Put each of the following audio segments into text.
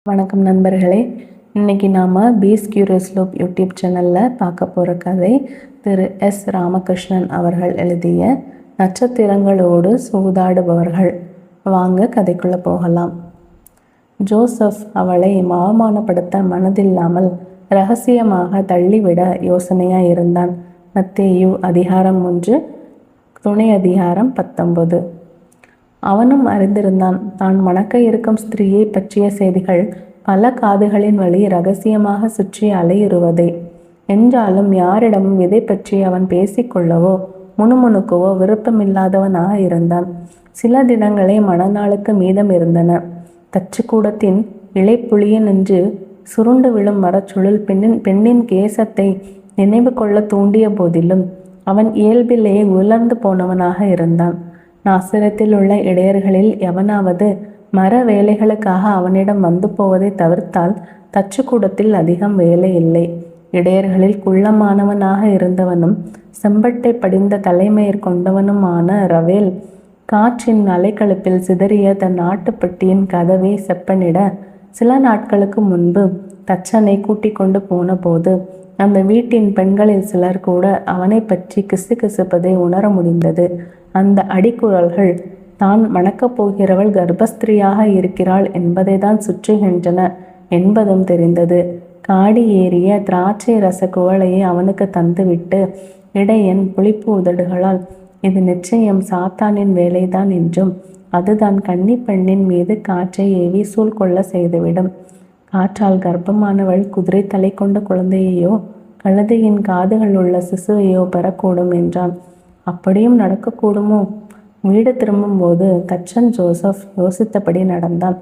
வணக்கம் நண்பர்களே. இன்னைக்கு நாம் பீஸ் கியூரியஸ் லூப் யூடியூப் சேனலில் பார்க்க போகிற கதை திரு எஸ் ராமகிருஷ்ணன் அவர்கள் எழுதிய நட்சத்திரங்களோடு சூதாடுபவர்கள். வாங்க கதைக்குள்ளே போகலாம். ஜோசப் அவளை அவமானப்படுத்த மனதில்லாமல் இரகசியமாக தள்ளிவிட யோசனையாக இருந்தான். மத்தேயு அதிகாரம் 1 துணை அதிகாரம் 19. அவனும் அறிந்திருந்தான், தான் மணக்க இருக்கும் ஸ்திரீயை பற்றிய செய்திகள் பல காதுகளின் வழி இரகசியமாக சுற்றி அலையுறுவதை. என்றாலும் யாரிடமும் இதை பற்றி அவன் பேசிக்கொள்ளவோ முணுமுணுக்கவோ விருப்பமில்லாதவனாக இருந்தான். சில தினங்களே மணநாளுக்கு மீதம் இருந்தன. தச்சுக்கூடத்தின் இலைப்புளிய நின்று சுருண்டு விழும் மரச்சுழல் பெண்ணின் கேசத்தை நினைவு கொள்ள தூண்டிய போதிலும் அவன் இயல்பிலேயே உலர்ந்து போனவனாக இருந்தான். நாசிரத்தில் உள்ள இடையர்களில் எவனாவது மர வேலைகளுக்காக அவனிடம் வந்து போவதை தவிர்த்தால் தச்சுக்கூடத்தில் அதிகம் வேலை இல்லை. இடையர்களில் குள்ளமானவனாக இருந்தவனும் செம்பட்டை படிந்த தலைமயிர் கொண்டவனுமான ரவேல் காற்றின் அலைக்கழுப்பில் சிதறிய தன் நாட்டுப்பட்டியின் கதவை செப்பனிட சில நாட்களுக்கு முன்பு தச்சனை கூட்டிக் கொண்டு போன போது அந்த வீட்டின் பெண்களில் சிலர் கூட அவனை பற்றி கிசுகிசுப்பதை உணர முடிந்தது. அந்த அடிக்குரல்கள் தான் மணக்கப் போகிறவள் கர்ப்பஸ்திரியாக இருக்கிறாள் என்பதை தான் சுற்றுகின்றன என்பதும் தெரிந்தது. காடி ஏறிய திராட்சை ரச குவளையை அவனுக்கு தந்துவிட்டு இடையன் புளிப்பு உதடுகளால் இது நிச்சயம் சாத்தானின் வேலைதான் என்றும் அதுதான் கன்னி பெண்ணின் மீது காற்றை ஏவி சூழ் கொள்ள செய்துவிடும். காற்றால் கர்ப்பமானவள் குதிரை தலை கொண்ட குழந்தையையோ கழுதையின் காதுகள் உள்ள சிசுவையோ பெறக்கூடும் என்றான். அப்படியும் நடக்கக்கூடுமோ? வீடு திரும்பும்போது தச்சன் ஜோசப் யோசித்தபடி நடந்தான்.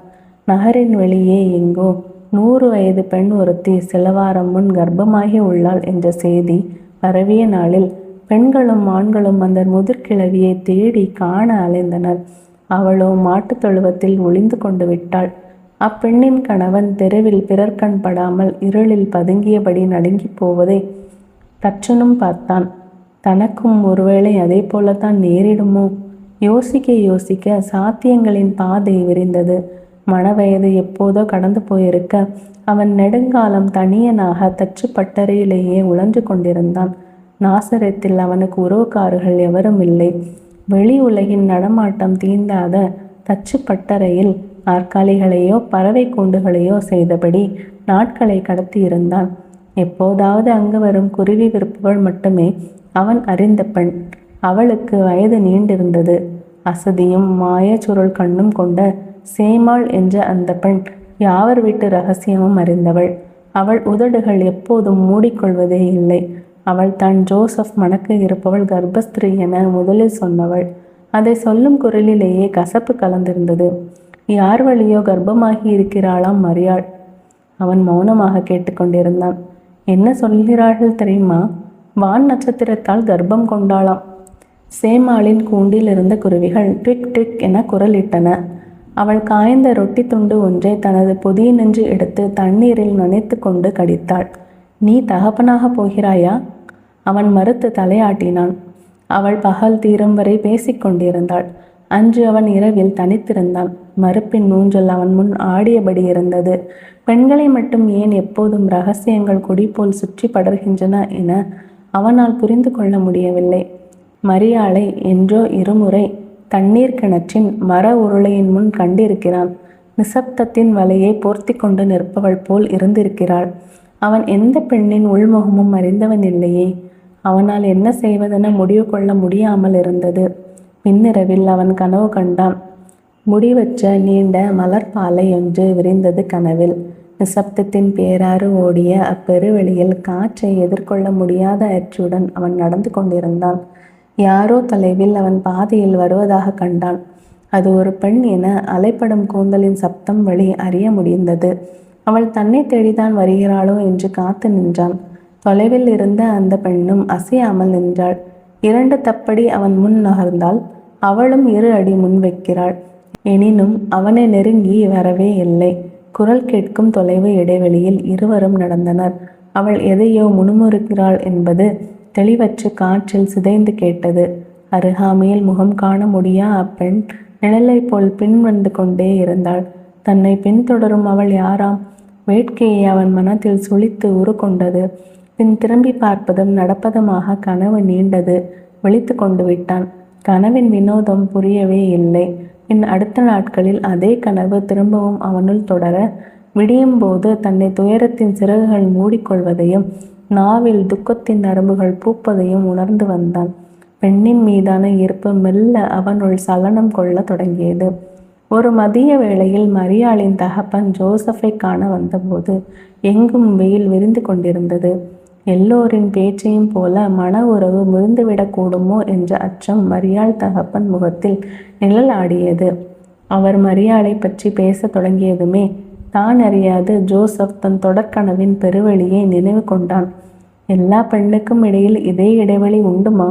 நகரின் வெளியே எங்கோ 100 வயது பெண் ஒருத்தி சில வாரம் முன் கர்ப்பமாகி உள்ளாள் என்ற செய்தி பரவிய நாளில் பெண்களும் ஆண்களும் அந்த முதிர்கிழவியை தேடி காண அலைந்தனர். அவளோ மாட்டுத் தொழுவத்தில் ஒளிந்து கொண்டு விட்டாள். அப்பெண்ணின் கணவன் தெருவில் பிறர் கண் படாமல் இருளில் பதுங்கியபடி நடுங்கி போவதை தச்சனும் பார்த்தான். தனக்கும் ஒருவேளை அதே போலத்தான் நேரிடுமோ? யோசிக்க யோசிக்க சாத்தியங்களின் பாதை விரிந்தது. மணவயது எப்போதோ கடந்து போயிருக்க அவன் நெடுங்காலம் தனியனாக தச்சு பட்டறையிலேயே உழன்று கொண்டிருந்தான். நாசரத்தில் அவனுக்கு உறவுக்காரர்கள் எவரும் இல்லை. வெளி உலகின் நடமாட்டம் தீண்டாத தச்சு பட்டறையில் நாற்காலிகளையோ பறவை கூண்டுகளையோ செய்தபடி நாட்களை கடத்தி இருந்தான். எப்போதாவது அங்கு வரும் குருவி விருப்புகள் மட்டுமே அவன் அறிந்த பெண். அவளுக்கு வயது நீண்டிருந்தது. அசதியும் மாய சுருள் கண்ணும் கொண்ட சேமாள் என்ற அந்த பெண் யாவர் வீட்டு ரகசியமும் அறிந்தவள். அவள் உதடுகள் எப்போதும் மூடிக்கொள்வதே இல்லை. அவள் தான் ஜோசப் மணக்க இருப்பவள் கர்ப்பஸ்திரீ என முதலில் சொன்னவள். அதை சொல்லும் குரலிலேயே கசப்பு கலந்திருந்தது. யார் வழியோ கர்ப்பமாகி இருக்கிறாளாம் மரியாள். அவன் மௌனமாக கேட்டுக்கொண்டிருந்தான். என்ன சொல்கிறார்கள் தெரியுமா? வான் நட்சத்திரத்தால் கர்ப்பம் கொண்டாளாம். சேமாளின் கூண்டில் இருந்த குருவிகள் ட்விக் ட்விக் என குரலிட்டன. அவள் காய்ந்த ரொட்டி துண்டு ஒன்றை தனது பொதியினின்று எடுத்து தண்ணீரில் நனைத்து கொண்டு கடித்தாள். நீ தகப்பனாக போகிறாயா? அவன் மறுத்து தலையாட்டினான். அவள் பகல் தீரும் வரை பேசிக்கொண்டிருந்தாள். அன்று அவன் இரவில் தனித்திருந்தான். மறுப்பின் மூஞ்சல் அவன் முன் ஆடியபடி இருந்தது. பெண்களை மட்டும் ஏன் எப்போதும் இரகசியங்கள் கொடி போல் சுற்றி படர்கின்றன என அவனால் புரிந்து கொள்ள முடியவில்லை. மரியாளை என்றோ இருமுறை தண்ணீர் கிணற்றின் மர உருளையின் முன் கண்டிருக்கிறான். நிசப்தத்தின் வலையை போர்த்தி கொண்டு நிற்பவள் போல் இருந்திருக்கிறாள். அவன் எந்த பெண்ணின் உள்முகமும் அறிந்தவன் இல்லையே. அவனால் என்ன செய்வதென முடிவு கொள்ள முடியாமல் இருந்தது. பின்னிரவில் அவன் கனவு கண்டான். முடிவற்ற நீண்ட மலர்பாலை ஒன்று விரிந்தது கனவில். நிசப்தத்தின் பேராறு ஓடிய அப்பெருவெளியில் காற்றை எதிர்கொள்ள முடியாத அச்சுடன் அவன் நடந்து கொண்டிருந்தான். யாரோ தொலைவில் அவன் பாதையில் வருவதாக கண்டான். அது ஒரு பெண் என அலைப்படும் கூந்தலின் சப்தம் வழி அறிய முடிந்தது. அவள் தன்னை தேடிதான் வருகிறாளோ என்று காத்து நின்றான். தொலைவில் இருந்த அந்த பெண்ணும் அசையாமல் நின்றாள். 2 தப்படி அவன் முன் நகர்ந்தாள். அவளும் 2 அடி முன் வைக்கிறாள். எனினும் அவனை நெருங்கி வரவே இல்லை. குரல் கேட்கும் தொலைவு இடைவெளியில் இருவரும் நடந்தனர். அவள் எதையோ முணுமுறுக்கிறாள் என்பது தெளிவற்று காற்றில் சிதைந்து கேட்டது. அருகாமையில் முகம் காண முடியா அப்பெண் நிழலை போல் பின் வந்து கொண்டே இருந்தாள். தன்னை பின்தொடரும் அவள் யாராம்? வேட்கையை அவன் மனத்தில் சுளித்து உருக்கொண்டது. பின் திரும்பி பார்ப்பதும் நடப்பதுமாக கனவு நீண்டது. விழித்து கொண்டு விட்டான். கனவின் வினோதம் புரியவே இல்லை. பின் அடுத்த நாட்களில் அதே கனவு திரும்பவும் அவனுள் தொடர, விடியும் போது தன்னை துயரத்தின் சிறகுகள் மூடிக்கொள்வதையும் நாவில் துக்கத்தின் நரம்புகள் பூப்பதையும் உணர்ந்து வந்தான். பெண்ணின் மீதான ஈர்ப்பு மெல்ல அவனுள் சலனம் கொள்ள தொடங்கியது. ஒரு மதிய வேளையில் மரியாளின் தகப்பன் ஜோசஃபை காண வந்தபோது எங்கும் வெயில் விரிந்து கொண்டிருந்தது. எல்லோரின் பேச்சையும் போல மன உறவு முறிந்துவிடக்கூடுமோ என்ற அச்சம் மரியாள் தகப்பன் முகத்தில் நிழலாடியது. அவர் மரியாளை பற்றி பேச தொடங்கியதுமே தான் அறியாது ஜோசப் தன் தொடர்கனவின் பெருவெளியை நினைவு கொண்டான். எல்லா பெண்ணுக்கும் இடையில் இதே இடைவெளி உண்டுமா?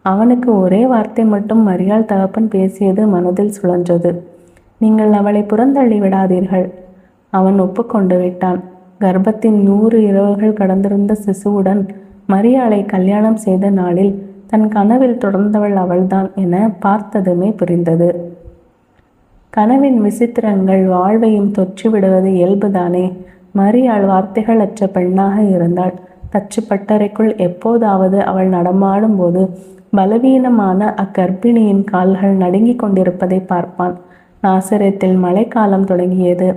அவனுக்கு ஒரே வார்த்தை மட்டும் மரியாள் தகப்பன் பேசியது மனதில் சுழன்றது. நீங்கள் அவளை புறந்தள்ளி விடாதீர்கள். அவன் ஒப்புக்கொண்டு விட்டான். கர்ப்பத்தின் 100 இரவுகள் கடந்திருந்த சிசுவுடன் மரியாளை கல்யாணம் செய்த நாளில் தன் கனவில் தொடர்ந்தவள் அவள்தான் என பார்த்ததுமே புரிந்தது. கனவின் விசித்திரங்கள் வாழ்வையும் தொற்றிவிடுவது இயல்புதானே. மரியாள் வார்த்தைகள் அற்ற பெண்ணாக இருந்தாள். தச்சு பட்டறைக்குள் எப்போதாவது அவள் நடமாடும் போது பலவீனமான அக்கர்ப்பிணியின் கால்கள் நடுங்கிக் கொண்டிருப்பதை பார்ப்பான். நாசரேத்தில் மழைக்காலம் தொடங்கியது.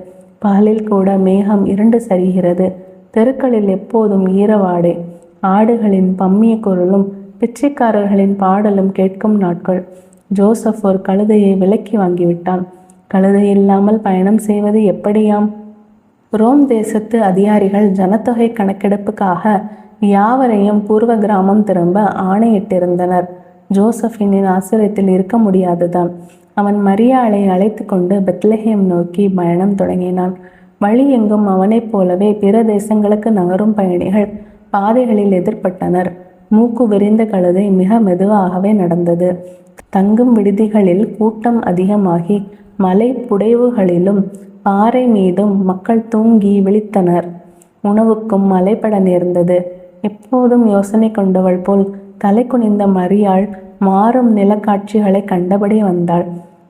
பகலில் கூட மேகம் இருண்டு சரிகிறது. தெருக்களில் எப்போதும் ஈரவாடை. ஆடுகளின் பம்மிய குரலும் பிச்சைக்காரர்களின் பாடலும் கேட்கும் நாட்கள். ஜோசப் ஒரு கழுதையை விலக்கி வாங்கிவிட்டான். கழுதை இல்லாமல் பயணம் செய்வது எப்படியாம்? ரோம் தேசத்து அதிகாரிகள் ஜனத்தொகை கணக்கெடுப்புக்காக யாவரையும் பூர்வ கிராமம் திரும்ப ஆணையிட்டிருந்தனர். ஜோசப்பின் ஆசிரியத்தில் இருக்க முடியாதுதான். அவன் மரியாளை அழைத்து கொண்டு பெத்லஹேம் நோக்கி பயணம் தொடங்கினான். வழி எங்கும் அவனைப் போலவே பிற தேசங்களுக்கு நகரும் பயணிகள் பாதைகளில் எதிர்பட்டனர். மூக்கு விரிந்த கழுதை மிக மெதுவாகவே நடந்தது. தங்கும் விடுதிகளில் கூட்டம் அதிகமாகி மலை புடைவுகளிலும் பாறை மீதும் மக்கள் தூங்கி விழித்தனர். உணவுக்கும் மலைப்பட நேர்ந்தது. எப்போதும் யோசனை கொண்டவள் போல் தலை குனிந்த மரியாள் மாறும் நிலக்காட்சிகளை கண்டபடி வந்தாள்.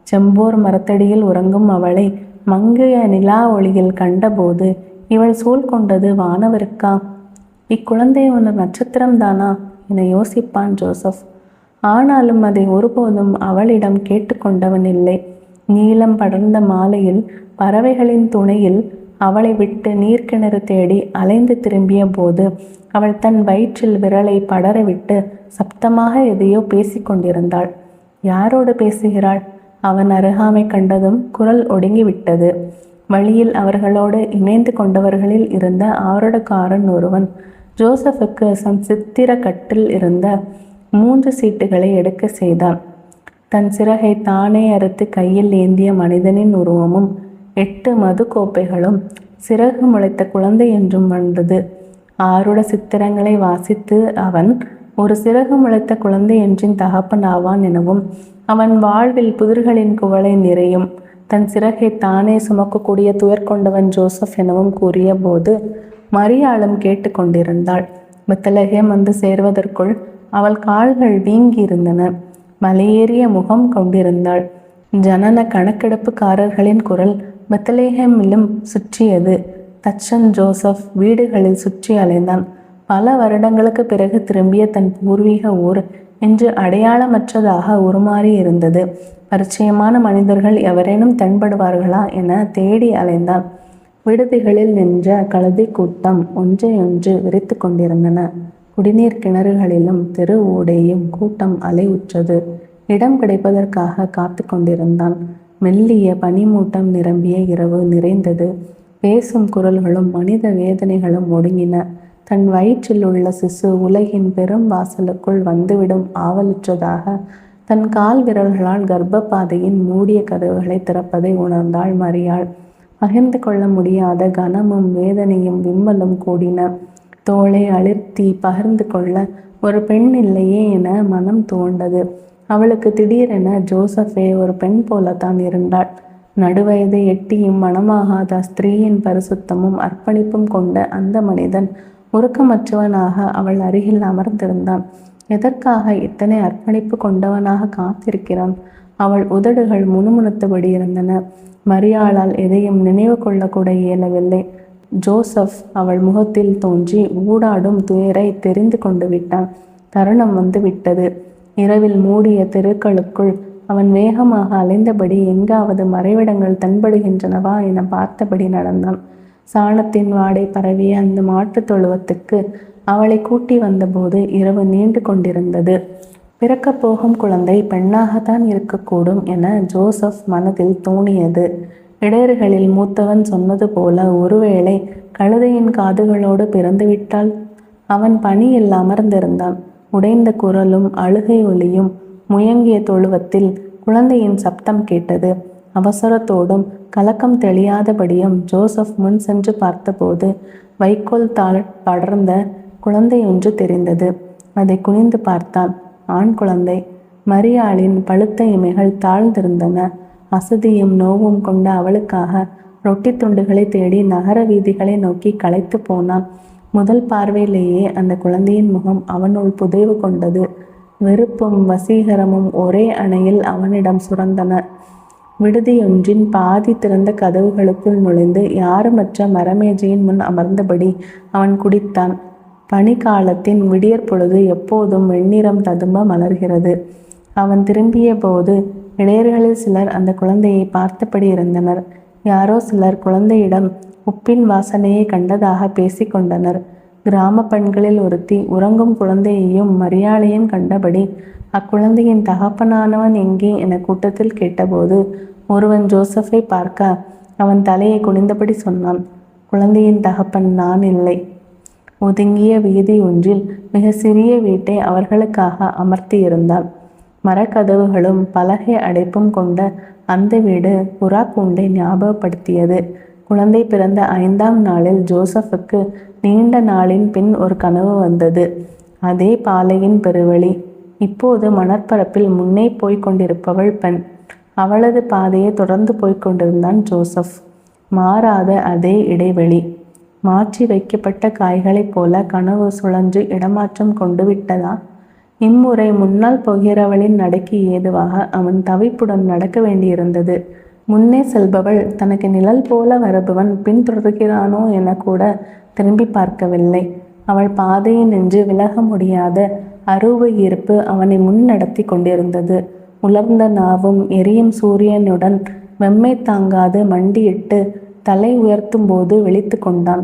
செம்போர் மரத்தடியில் உறங்கும் அவளை மங்கிய நிலா ஒளியில் கண்டபோது இவள் சூழ் கொண்டது வானவருக்கா? இக்குழந்தை ஒரு நட்சத்திரம்தானா என யோசிப்பான் ஜோசப். ஆனாலும் அதை ஒருபோதும் அவளிடம் கேட்டுக்கொண்டவன் இல்லை. நீளம் படர்ந்த மாலையில் பறவைகளின் துணையில் அவளை விட்டு நீர்க்கிணறு தேடி அலைந்து திரும்பிய போது அவள் தன் வயிற்றில் விரலை படரவிட்டு சப்தமாக எதையோ பேசிக்கொண்டிருந்தாள். யாரோடு பேசுகிறாள்? அவன் அருகாமை கண்டதும் குரல் ஒடுங்கிவிட்டது. வழியில் அவர்களோடு இணைந்து கொண்டவர்களில் இருந்த ஆரோடக்காரன் ஒருவன் ஜோசப்புக்கு சித்திர கட்டில் இருந்த 3 சீட்டுகளை எடுக்க செய்தான். தன் சிறகை தானே அறுத்து கையில் ஏந்திய மனிதனின் உருவமும் 8 மது கோப்பைகளும் சிறகு முளைத்த குழந்தை என்றும் வந்தது. ஆருட சித்திரங்களை வாசித்து அவன் ஒரு சிறகு முளைத்த குழந்தை என்றின் தகப்பன் ஆவான் எனவும் அவன் வாழ்வில் புதிர்களின் குவளை நிறையும் தன் சிறகை தானே சுமக்கக்கூடிய துயர் கொண்டவன் ஜோசப் எனவும் கூறிய போது மரியாளும் கேட்டு கொண்டிருந்தாள். பெத்லகேம் வந்து சேர்வதற்குள் அவள் கால்கள் வீங்கி இருந்தன. மலையேறிய முகம் கொண்டிருந்தாள். ஜனன கணக்கெடுப்புக்காரர்களின் குரல் பெத்லகேமிலும் சுற்றியது. தச்சன் ஜோசப் வீடுகளில் சுற்றி அலைந்தான். பல வருடங்களுக்கு பிறகு திரும்பிய தன் பூர்வீக ஊர் இன்று அடையாளமற்றதாக உருமாறி இருந்தது. பரிச்சயமான மனிதர்கள் எவரேனும் தென்படுவார்களா என தேடி அலைந்தான். விடுதிகளில் நின்ற கழுதை கூட்டம் ஒன்றையொன்று விரித்து கொண்டிருந்தன. குடிநீர் கிணறுகளிலும் தெரு ஊடையும் கூட்டம் அலைவுற்றது. இடம் கிடைப்பதற்காக காத்து கொண்டிருந்தான். மெல்லிய பனிமூட்டம் நிரம்பிய இரவு நிறைந்தது. பேசும் குரல்களும் மனித வேதனைகளும் ஒடுங்கின. தன் வயிற்றில் உள்ள சிசு உலகின் பெரும் வாசலுக்குள் வந்துவிடும் ஆவலுற்றதாக தன் கால் விரல்களால் கர்ப்பப்பாதையின் மூடிய கதவுகளை திறப்பதை உணர்ந்தாள் மரியாள். பகிர்ந்து கொள்ள முடியாத கனமும் வேதனையும் விம்மலும் கூடின. தோளை அளிர்த்தி பகிர்ந்து கொள்ள ஒரு பெண் இல்லையே என மனம் தோண்டது. அவளுக்கு திடீரென ஜோசப்பே ஒரு பெண் போலத்தான் இருந்தாள். நடுவயதை எட்டியும் மனமாகாத ஸ்திரீயின் பரிசுத்தமும் அர்ப்பணிப்பும் கொண்ட அந்த மனிதன் உருக்கமற்றவனாக அவள் அருகில் அமர்ந்திருந்தான். எதற்காக இத்தனை அர்ப்பணிப்பு கொண்டவனாக காத்திருக்கிறான்? அவள் உதடுகள் முணுமுணுத்தபடி இருந்தன. மரியாளால் எதையும் நினைவு கொள்ளக்கூட இயலவில்லை. ஜோசப் அவள் முகத்தில் தோன்றி ஊடாடும் துயரை தெரிந்து கொண்டு விட்டான். தருணம் வந்து விட்டது. இரவில் மூடிய தெருக்களுக்குள் அவன் வேகமாக அலைந்தபடி எங்காவது மறைவிடங்கள் தென்படுகின்றனவா என பார்த்தபடி நடந்தான். சாணத்தின் வாடை பரவிய அந்த மாட்டுத் தொழுவத்துக்கு அவளை கூட்டி வந்தபோது இரவு நீண்டு கொண்டிருந்தது. பிறக்கப் போகும் குழந்தை பெண்ணாகத்தான் இருக்கக்கூடும் என ஜோசப் மனதில் தோணியது. இடையர்களில் மூத்தவன் சொன்னது போல ஒருவேளை கழுதையின் காதுகளோடு பிறந்துவிட்டால். அவன் பணியில் அமர்ந்திருந்தான். உடைந்த குரலும் அழுகை ஒலியும் முயங்கிய தொழுவத்தில் குழந்தையின் சப்தம் கேட்டது. அவசரத்தோடும் கலக்கம் தெளியாதபடியும் ஜோசப் முன் சென்று பார்த்தபோது வைக்கோல் தாள் படர்ந்த குழந்தை ஒன்று தெரிந்தது. அதை குனிந்து பார்த்தான். ஆண் குழந்தை. மரியாளின் பழுத்த இமைகள் தாழ்ந்திருந்தன. அசதியும் நோவும் கொண்ட அவளுக்காக ரொட்டி துண்டுகளை தேடி நகர வீதிகளை நோக்கி களைத்து போனான். முதல் பார்வையிலேயே அந்த குழந்தையின் முகம் அவனுள் புதைவு கொண்டது. வெறுப்பும் வசீகரமும் ஒரே அணையில் அவனிடம் சுரந்தன. விடுதியொன்றின் பாதி திறந்த கதவுகளுக்குள் நுழைந்து யாருமற்ற மரமேஜையின் முன் அமர்ந்தபடி அவன் குடித்தான். பனிக்காலத்தின் விடியற் பொழுது எப்போதும் வெண்ணிறம் ததும்ப மலர்கிறது. அவன் திரும்பிய போது இளையர்களில் சிலர் அந்த குழந்தையை பார்த்தபடி இருந்தனர். யாரோ சிலர் குழந்தையிடம் உப்பின் வாசனையை கண்டதாக பேசிக்கொண்டனர். கிராம பெண்களில் ஒருத்தி உறங்கும் குழந்தையையும் மரியாளையும் கண்டபடி அக்குழந்தையின் தகப்பனானவன் எங்கே என கூட்டத்தில் கேட்டபோது ஒருவன் ஜோசப்பை பார்க்க அவன் தலையை குனிந்தபடி சொன்னான், குழந்தையின் தகப்பன் நான் இல்லை. ஒதுங்கிய வீதி ஒன்றில் மிக சிறிய வீட்டை அவர்களுக்காக அமர்த்தியிருந்தான். மரக்கதவுகளும் பலகை அடைப்பும் கொண்ட அந்த வீடு புறா கூண்டை ஞாபகப்படுத்தியது. குழந்தை பிறந்த 5ஆம் நாளில் ஜோசப்புக்கு நீண்ட நாளின் பின் ஒரு கனவு வந்தது. அதே பாலையின் பெருவழி. இப்போது மணற்பரப்பில் முன்னே போய்கொண்டிருப்பவள் பெண். அவளது பாதையை தொடர்ந்து போய்கொண்டிருந்தான் ஜோசப். மாறாத அதே இடைவெளி. மாற்றி வைக்கப்பட்ட காய்களைப் போல கனவு சுழன்று இடமாற்றம் கொண்டு விட்டதா? இம்முறை முன்னால் போகிறவளின் நடைக்கு ஏதுவாக அவன் தவிப்புடன் நடக்க வேண்டியிருந்தது. முன்னே செல்பவள் தனக்கு நிழல் போல வருபவன் பின்தொடர்கிறானோ என கூட திரும்பி பார்க்கவில்லை. அவள் பாதையை நின்று விலக முடியாத அரூப ஈர்ப்பு அவனை முன் நடத்தி கொண்டிருந்தது. உலர்ந்த நாவும் எரியும் சூரியனுடன் வெம்மை தாங்காது மண்டியிட்டு தலை உயர்த்தும் போது விழித்து கொண்டான்.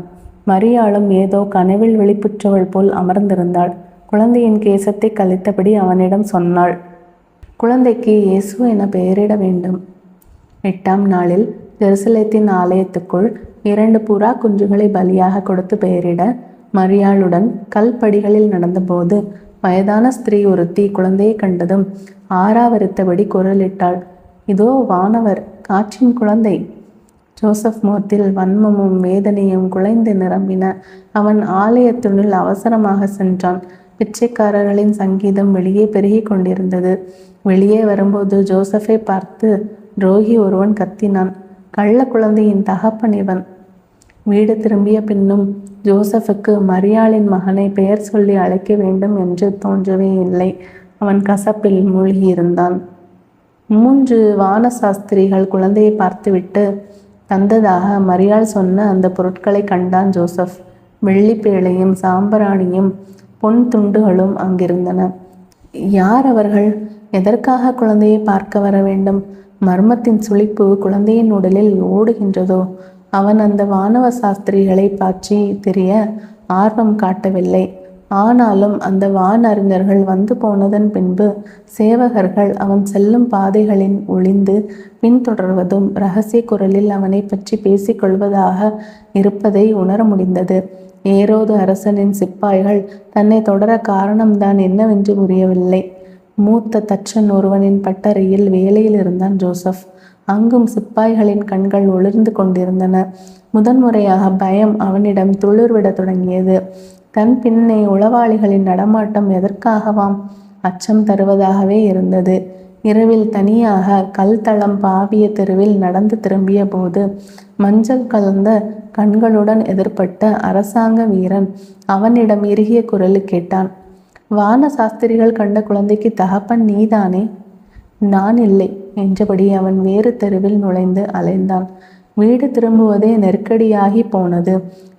மரியாளும் ஏதோ கனவில் விழிப்புற்றவள் போல் அமர்ந்திருந்தாள். குழந்தையின் கேசத்தை கழித்தபடி அவனிடம் சொன்னாள், குழந்தைக்கு இயேசு என பெயரிட வேண்டும். 8ஆம் நாளில் ஜெருசலேத்தின் ஆலயத்துக்குள் 2 புறா குஞ்சுகளை பலியாக கொடுத்து பெயரிட மரியாளுடன் கல்படிகளில் நடந்தபோது வயதான ஸ்திரீ ஒருத்தி குழந்தையை கண்டதும் ஆறாவரித்தபடி குரலிட்டாள், இதோ வானவர், காற்றின் குழந்தை. ஜோசப் முகத்தில் வன்மமும் வேதனையும் குலைந்து நிரம்பின. அவன் ஆலயத்தினுள் அவசரமாக சென்றான். பிச்சைக்காரர்களின் சங்கீதம் வெளியே பெருகி கொண்டிருந்தது. வெளியே வரும்போது ஜோசப்பை பார்த்து துரோகி ஒருவன் கத்தினான், கள்ள குழந்தையின் தகப்பன் இவன். வீடு திரும்பிய பின்னும் ஜோசப்புக்கு மரியாளின் மகனை பெயர் சொல்லி அழைக்க வேண்டும் என்று தோன்றவே இல்லை. அவன் கசப்பில் மூழ்கியிருந்தான். 3 வானசாஸ்திரிகள் குழந்தையை பார்த்துவிட்டு தந்ததாக மரியாள் சொன்ன அந்த பொருட்களை கண்டான் ஜோசப். வெள்ளிப்பேழையும் சாம்பராணியும் பொன் துண்டுகளும் அங்கிருந்தன. யார் அவர்கள்? எதற்காக குழந்தையை பார்க்க வர வேண்டும்? மர்மத்தின் சுளிப்பு குழந்தையின் உடலில் ஓடுகின்றதோ? அவன் அந்த வானவ சாஸ்திரிகளை பற்றி தெரிய ஆர்வம் காட்டவில்லை. ஆனாலும் அந்த வான் அறிஞர்கள் வந்து போனதன் பின்பு சேவகர்கள் அவன் செல்லும் பாதைகளின் ஒளிந்து பின்தொடர்வதும் இரகசிய குரலில் அவனை பற்றி பேசிக்கொள்வதாக இருப்பதை உணர முடிந்தது. ஏரோது அரசனின் சிப்பாய்கள் தன்னை தொடர காரணம்தான் என்னவென்று புரியவில்லை. மூத்த தச்சன் ஒருவனின் பட்டறையில் வேலையில் இருந்தான் ஜோசப். அங்கும் சிப்பாய்களின் கண்கள் ஒளிர்ந்து கொண்டிருந்தன. முதன்முறையாக பயம் அவனிடம் துளிர்விட தொடங்கியது. தன் பின்னே உளவாளிகளின் நடமாட்டம் எதற்காகவாம்? அச்சம் தருவதாகவே இருந்தது. இரவில் தனியாக கல்தளம் பாவிய தெருவில் நடந்து திரும்பிய போது மஞ்சள் கலந்த கண்களுடன் எதிர்பட்ட அரசாங்க வீரன் அவனிடம் இறுகிய குரலில் கேட்டான், வான சாஸ்திரிகள் கண்ட குழந்தைக்கு தகப்பன் நீதானே? நான் இல்லை என்றபடி அவன் வேறு தெருவில் நுழைந்து அலைந்தான். வீடு திரும்புவதே நெருக்கடியாகி போனது.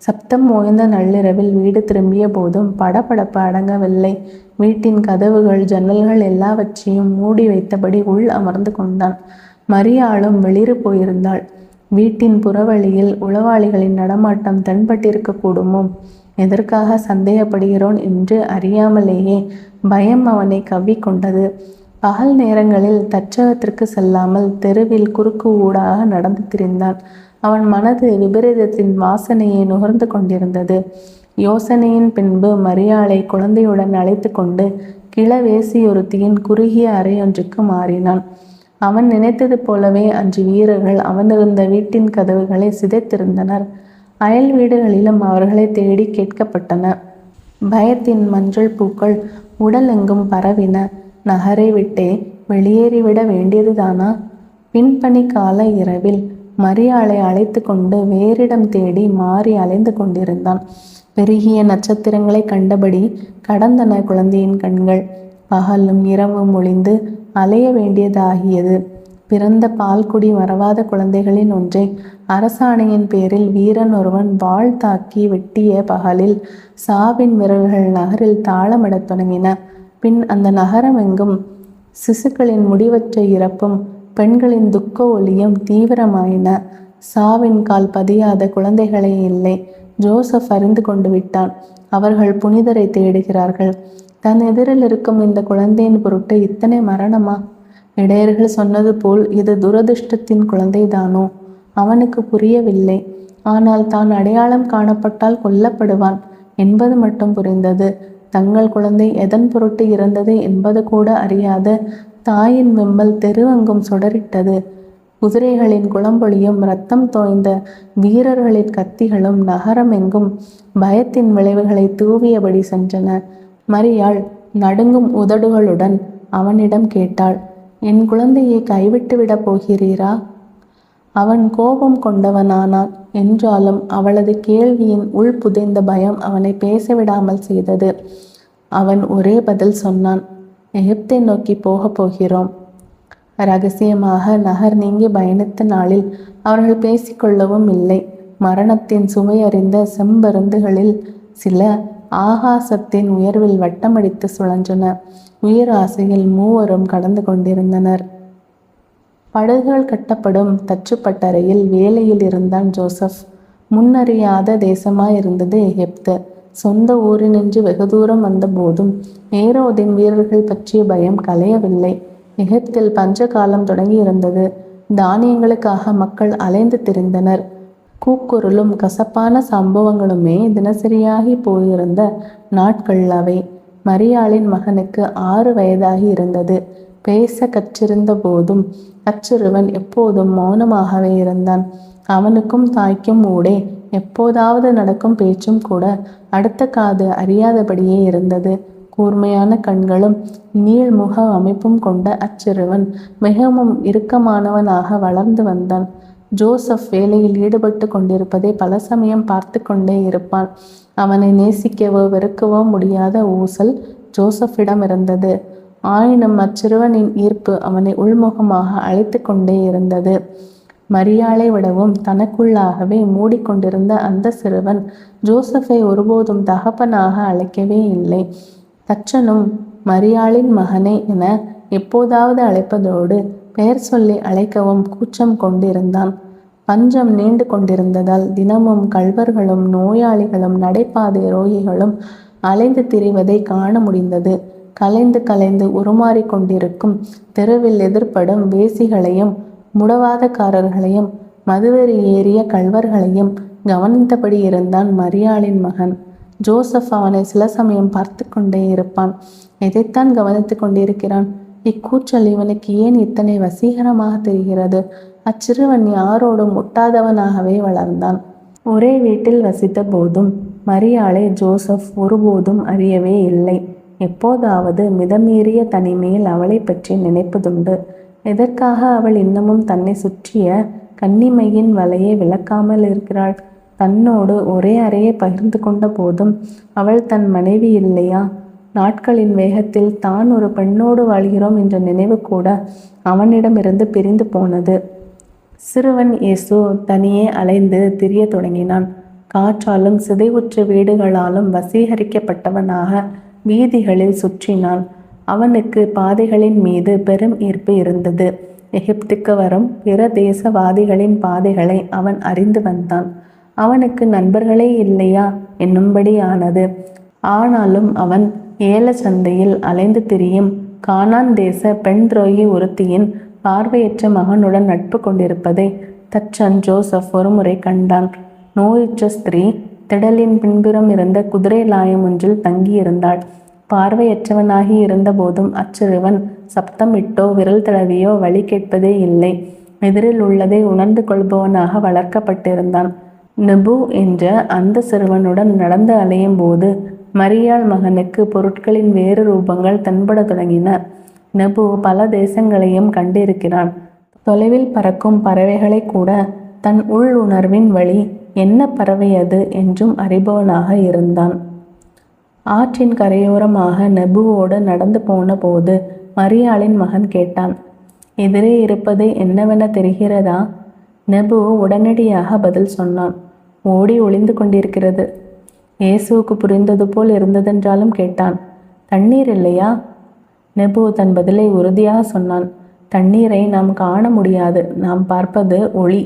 சப்தம் ஓய்ந்த நள்ளிரவில் வீடு திரும்பிய போதும் படபடப்பு அடங்கவில்லை. வீட்டின் கதவுகள் ஜன்னல்கள் எல்லாவற்றையும் மூடி வைத்தபடி உள் அமர்ந்து கொண்டான். மரியாளும் வெளிறு போயிருந்தாள். வீட்டின் புறவழியில் உளவாளிகளின் நடமாட்டம் தென்பட்டிருக்க கூடுமோ? எதற்காக சந்தேகப்படுகிறோன் என்று அறியாமலேயே பயம் அவனை கவ்விக்கொண்டது. பகல் நேரங்களில் தச்சகத்திற்கு செல்லாமல் தெருவில் குறுக்கு ஊடாக நடந்து திரிந்தான். அவன் மனது விபரீதத்தின் வாசனையை நுகர்ந்து கொண்டிருந்தது. யோசனையின் பின்பு மரியாளை குழந்தையுடன் அழைத்து கொண்டு கிளவேசியொருத்தியின் குறுகிய அறையொன்றுக்கு மாறினான். அவன் நினைத்தது போலவே அன்று வீரர்கள் அவனிருந்த வீட்டின் கதவுகளை சிதைத்திருந்தனர். அயல் வீடுகளிலும் அவர்களை தேடி கேட்கப்பட்டன. பயத்தின் மஞ்சள் பூக்கள் உடலெங்கும் பரவின. நகரை விட்டே வெளியேறிவிட வேண்டியதுதானா? பின்பணி கால இரவில் மரியாளை அழைத்து கொண்டு வேறிடம் தேடி மாறி அலைந்து கொண்டிருந்தான். பெருகிய நட்சத்திரங்களை கண்டபடி கடந்தன குழந்தையின் கண்கள். பகலும் இரவும் ஒளிந்து அலைய வேண்டியதாகியது. பிறந்த பால்குடி மறவாத குழந்தைகளின் ஒன்றை அரசாணையின் பேரில் வீரன் ஒருவன் வாழ் தாக்கி வெட்டிய பகலில் சாவின் விரல்கள் நகரில் தாளமிடத் தொடங்கின. பின் அந்த நகரமெங்கும் சிசுக்களின் முடிவற்ற இறப்பும் பெண்களின் துக்க ஒளியும் தீவிரமாயின. சாவின் கால் பதியாத குழந்தைகளே இல்லை. ஜோசப் அறிந்து கொண்டு விட்டான். அவர்கள் புனிதரை தேடுகிறார்கள். தன் எதிரில் இருக்கும் இந்த குழந்தையின் பொருட்டு இத்தனை மரணமா? இடையர்கள் சொன்னது போல் இது துரதிர்ஷ்டத்தின் குழந்தைதானோ? அவனுக்கு புரியவில்லை. ஆனால் தான் அடையாளம் காணப்பட்டால் கொல்லப்படுவான் என்பது மட்டும் புரிந்தது. தங்கள் குழந்தை எதன் பொருட்டு இறந்தது என்பது கூட அறியாத தாயின் விம்மல் தெருவெங்கும் சுடரிட்டது. குதிரைகளின் குளம்பொலியும் இரத்தம் தோய்ந்த வீரர்களின் கத்திகளும் நகரமெங்கும் பயத்தின் விளைவுகளை தூவியபடி சென்றன. மரியாள் நடுங்கும் உதடுகளுடன் அவனிடம் கேட்டாள், என் குழந்தையை கைவிட்டு விடப் போகிறீரா? அவன் கோபம் கொண்டவனானான். என்றாலும் அவளது கேள்வியின் உள் புதைந்த பயம் அவனை பேசவிடாமல் செய்தது. அவன் ஒரே பதில் சொன்னான், எகிப்தை நோக்கி போகப் போகிறோம். இரகசியமாக நகர் நீங்கி பயணித்த நாளில் அவர்கள் பேசிக்கொள்ளவும் இல்லை. மரணத்தின் சுவையறிந்த செம்பருந்துகளில் சில ஆகாசத்தின் உயர்வில் வட்டமடித்து சுழன்றன. உயிர் ஆசையில் மூவரும் கடந்து கொண்டிருந்தனர். படகுகள் கட்டப்படும் தச்சுப்பட்டறையில் வேலையில் இருந்தான் ஜோசப். முன்னறியாத தேசமாயிருந்தது எகிப்து. சொந்த ஊரினின்று வெகு தூரம் வந்த போதும் ஏரோதின் வீரர்கள் பற்றிய பயம் கலையவில்லை. எகிப்தில் பஞ்ச காலம் தொடங்கி இருந்தது. தானியங்களுக்காக மக்கள் அலைந்து திரிந்தனர். கூக்குரலும் கசப்பான சம்பவங்களுமே தினசரியாகி போயிருந்த நாட்கள் அவை. மரியாளின் மகனுக்கு 6 வயதாகி இருந்தது. பேச கற்றிருந்த போதும் அச்சிறுவன் எப்போதும் மௌனமாகவே இருந்தான். அவனுக்கும் தாய்க்கும் ஊடே எப்போதாவது நடக்கும் பேச்சும் கூட அடுத்த காது அறியாதபடியே இருந்தது. கூர்மையான கண்களும் நீள்முக அமைப்பும் கொண்ட அச்சிறுவன் மிகவும் இறுக்கமானவனாக வளர்ந்து வந்தான். ஜோசப் வேலையில் ஈடுபட்டு கொண்டிருப்பதை பல சமயம் பார்த்து கொண்டே இருப்பான். அவனை நேசிக்கவோ வெறுக்கவோ முடியாத ஊசல் ஜோசப்பிடம் இருந்தது. ஆயினும் அச்சிறுவனின் ஈர்ப்பு அவனை உள்முகமாக அழைத்து கொண்டே இருந்தது. மரியாளை விடவும் தனக்குள்ளாகவே மூடிக்கொண்டிருந்த அந்த சிறுவன் ஜோசப்பை ஒருபோதும் தகப்பனாக அழைக்கவே இல்லை. தச்சனும் மரியாளின் மகனே என எப்போதாவது அழைப்பதோடு பெயர் சொல்லி அழைக்கவும் கூச்சம் கொண்டிருந்தான். பஞ்சம் நீண்டு கொண்டிருந்ததால் தினமும் கள்வர்களும் நோயாளிகளும் நடைபாதை ரோகிகளும் அலைந்து திரிவதை காண முடிந்தது. கலைந்து கலைந்து உருமாறி கொண்டிருக்கும் தெருவில் எதிர்ப்படும் வேசிகளையும் முடவாதக்காரர்களையும் மதுவெறி ஏறிய கள்வர்களையும் கவனித்தபடி இருந்தான் மரியாளின் மகன். ஜோசப் அவனை சில சமயம் பார்த்து கொண்டே இருப்பான். எதைத்தான் கவனித்து கொண்டிருக்கிறான்? இக்கூச்சல் இவனுக்கு ஏன் இத்தனை வசீகரமாக தெரிகிறது? அச்சிறுவன் யாரோடும் ஒட்டாதவனாகவே வளர்ந்தான். ஒரே வீட்டில் வசித்த போதும் மரியாளை ஜோசப் ஒருபோதும் அறியவே இல்லை. எப்போதாவது மிதமீறிய தனிமையில் அவளை பற்றி நினைப்பதுண்டு. எதற்காக அவள் இன்னமும் தன்னை சுற்றிய கன்னிமையின் வலையை விளக்காமல் இருக்கிறாள்? தன்னோடு ஒரே அறையை பகிர்ந்து கொண்ட போதும் அவள் தன் மனைவி இல்லையா? நாட்களின் வேகத்தில் தான் ஒரு பெண்ணோடு வாழ்கிறோம் என்ற நினைவு கூட அவனிடமிருந்து பிரிந்து போனது. சிறுவன் இயேசு தனியே அலைந்து திரிய தொடங்கினான். காற்றாலும் சிதைவுற்ற வீடுகளாலும் வசீகரிக்கப்பட்டவனாக வீதிகளில் சுற்றினான். அவனுக்கு பாதைகளின் மீது பெரும் ஈர்ப்பு இருந்தது. எகிப்துக்கு வரும் பிற தேசவாதிகளின் பாதைகளை அவன் அறிந்து வந்தான். அவனுக்கு நண்பர்களே இல்லையா என்னும்படி ஆனது. ஆனாலும் அவன் ஏல சந்தையில் அலைந்து திரியும் கானான் தேச பெண் துரோகி ஒருத்தியின் பார்வையற்ற மகனுடன் நட்பு கொண்டிருப்பதை தச்சன் ஜோசப் ஒருமுறை கண்டான். நோயுற்ற ஸ்திரீ திடலின் பின்புறம் இருந்த குதிரை லாயம் ஒன்றில் தங்கியிருந்தாள். பார்வையற்றவனாகி இருந்த போதும் அச்சிறுவன் சப்தமிட்டோ விரல் தடவியோ வழி கேட்பதே இல்லை. எதிரில் உள்ளதை உணர்ந்து கொள்பவனாக வளர்க்கப்பட்டிருந்தான். நெபு என்ற அந்த சிறுவனுடன் நடந்து அலையும் போது மரியாள் மகனுக்கு பொருட்களின் வேறு ரூபங்கள் தென்பட தொடங்கின. நெபு பல தேசங்களையும் கண்டிருக்கிறான். தொலைவில் பறக்கும் பறவைகளை கூட தன் உள் உணர்வின் வழி என்ன பறவை அது என்றும் அறிபவனாக இருந்தான். ஆற்றின் கரையோரமாக நெபுவோடு நடந்து போன போது மரியாளின் மகன் கேட்டான், எதிரே இருப்பது என்னவென தெரிகிறதா? நெபு உடனடியாக பதில் சொன்னான், ஓடி ஒளிந்து கொண்டிருக்கிறது. இயேசுவுக்கு புரிந்தது போல் இருந்ததென்றாலும் கேட்டான், தண்ணீர் இல்லையா? நெபு தன் பதிலை உறுதியாக சொன்னான், தண்ணீரை நாம் காண முடியாது, நாம் பார்ப்பது ஒளி.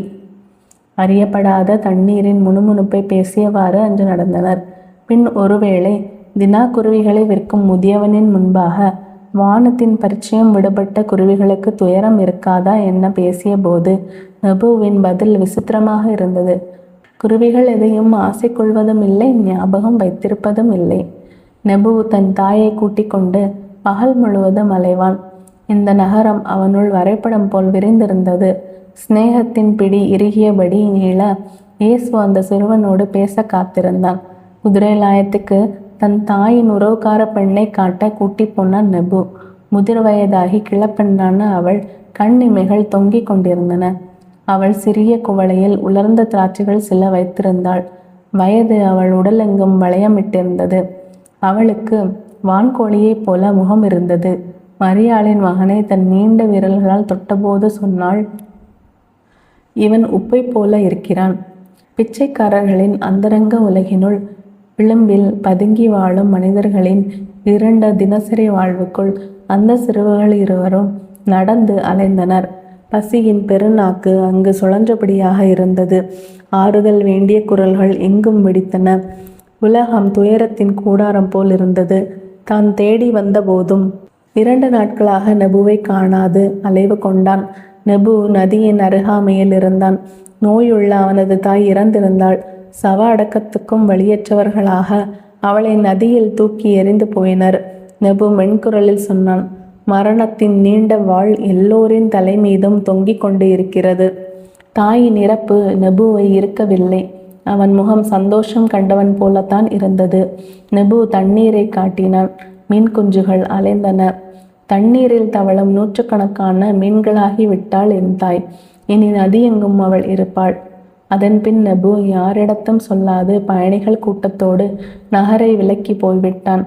அறியப்படாத தண்ணீரின் முணுமுணுப்பை பேசியவாறு அன்று நடந்தனர். பின் ஒருவேளை தினா குருவிகளை விற்கும் முதியவனின் முன்பாக வானத்தின் பரிச்சயம் விடுபட்ட குருவிகளுக்கு துயரம் இருக்காதா என்ன பேசிய போது நெபுவின் பதில் விசித்திரமாக இருந்தது. குருவிகள் எதையும் ஆசை கொள்வதும் இல்லை, ஞாபகம் வைத்திருப்பதும் இல்லை. நெபு தன் தாயை கூட்டிக் கொண்டு பகல் முழுவதும் அலைவான். இந்த நகரம் அவனுள் வரைபடம் போல் விரிந்திருந்தது. சிநேகத்தின் பிடி இறுகியபடி நீள இயேசு அந்த சிறுவனோடு பேச காத்திருந்தான். குதிரை லாயத்துக்கு தன் தாயின் உறவுக்கார பெண்ணை காட்ட கூட்டி போனான் நெபு. முதிர் வயதாகி கிளப்பெண்ணான அவள் கண்ணிமைகள் தொங்கிக் கொண்டிருந்தன. அவள் சிறிய குவளையில் உலர்ந்த திராட்சைகள் சில வைத்திருந்தாள். வயது அவள் உடலெங்கும் வளையமிட்டிருந்தது. அவளுக்கு வான்கோழியைப் போல முகம் இருந்தது. மரியாளின் மகனை தன் நீண்ட விரல்களால் தொட்டபோது சொன்னாள், இவன் உப்பை போல இருக்கிறான். பிச்சைக்காரர்களின் அந்தரங்க உலகினுள் விளிம்பில் பதுங்கி வாழும் மனிதர்களின் இருண்ட தினசரி வாழ்வுக்குள் அந்த சிறுவர்கள் இருவரும் நடந்து அலைந்தனர். பசியின் பெருநாக்கு அங்கு சுழன்றபடியாக இருந்தது. ஆறுதல் வேண்டிய குரல்கள் எங்கும் வெடித்தன. உலகம் துயரத்தின் கூடாரம் போல் இருந்தது. தான் தேடி வந்த போதும் 2 நாட்களாக நெபுவை காணாது அலைவு கொண்டான். நெபு நதியின் அருகாமையில் இருந்தான். நோயுள்ள அவனது தாய் இறந்திருந்தாள். சவ அடக்கத்துக்கும் வழியற்றவர்களாக அவளை நதியில் தூக்கி எறிந்து போயினர். நெபு மென்குரலில் சொன்னான், மரணத்தின் நீண்ட வாள் எல்லோரின் தலை மீதும் தொங்கிக் கொண்டு இருக்கிறது. தாயின் இறப்பு நெபுவை இருக்கவில்லை. அவன் முகம் சந்தோஷம் கண்டவன் போலத்தான் இருந்தது. நெபு தண்ணீரை காட்டினான். மீன் குஞ்சுகள் அலைந்தன. தண்ணீரில் தவளும் 100கணக்கான மீன்களாகி விட்டாள் என் தாய். இனி நதியெங்கும் அவள் இருப்பாள். அதன் பின் நெபு யாரிடத்தும் சொல்லாது பயணிகள் கூட்டத்தோடு நகரை விலக்கி போய்விட்டான்.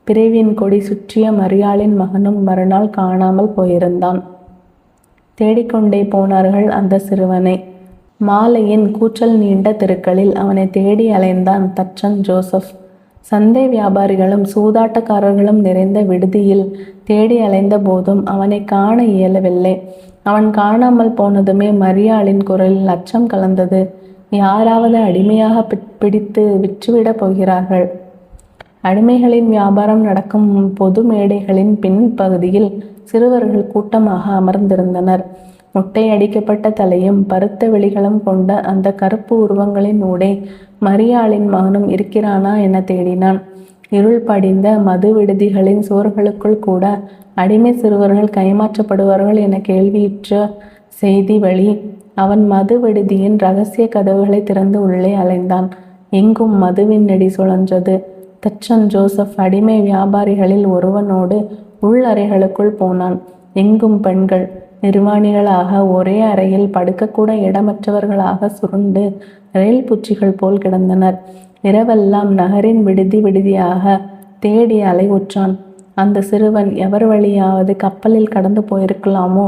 பிறவியின் கொடி சுற்றிய மரியாளின் மகனும் மறுநாள் காணாமல் போயிருந்தான். தேடிக்கொண்டே போனார்கள் அந்த சிறுவனை. மாலையின் கூச்சல் நீண்ட தெருக்களில் அவனை தேடி அலைந்தான் தச்சன் ஜோசப். சந்தை வியாபாரிகளும் சூதாட்டக்காரர்களும் நிறைந்த விடுதியில் தேடி அலைந்த போதும் அவனை காண இயலவில்லை. அவன் காணாமல் போனதுமே மரியாளின் குரலில் அச்சம் கலந்தது. யாராவது அடிமையாக பிடித்து விற்றுவிடப் போகிறார்கள். அடிமைகளின் வியாபாரம் நடக்கும் பொது மேடைகளின் பின் பகுதியில் சிறுவர்கள் கூட்டமாக அமர்ந்திருந்தனர். முட்டை அடிக்கப்பட்ட தலையும் பருத்த வெளிகளும் கொண்ட அந்த கருப்பு உருவங்களின் ஊடே மரியாளின் மகனும் இருக்கிறானா என தேடினான். இருள் படிந்த மது விடுதிகளின் சுவர்களுக்குள் கூட அடிமை சிறுவர்கள் கைமாற்றப்படுவார்கள் என கேள்வியுற்ற செய்தி வழி அவன் மது விடுதியின் இரகசிய கதவுகளை திறந்து உள்ளே அலைந்தான். எங்கும் மதுவின் நெடி சுழன்றது. தச்சன் ஜோசப் அடிமை வியாபாரிகளில் ஒருவனோடு உள் அறைகளுக்குள் போனான். எங்கும் பெண்கள் நிர்வாணிகளாக ஒரே அறையில் படுக்கக்கூட இடமற்றவர்களாக சுருண்டு ரயில் பூச்சிகள் போல் கிடந்தனர். இரவெல்லாம் நகரின் விடுதியாக தேடி அலைவுற்றான். அந்த சிறுவன் எவர் வழியாவது கப்பலில் கடந்து போயிருக்கலாமோ,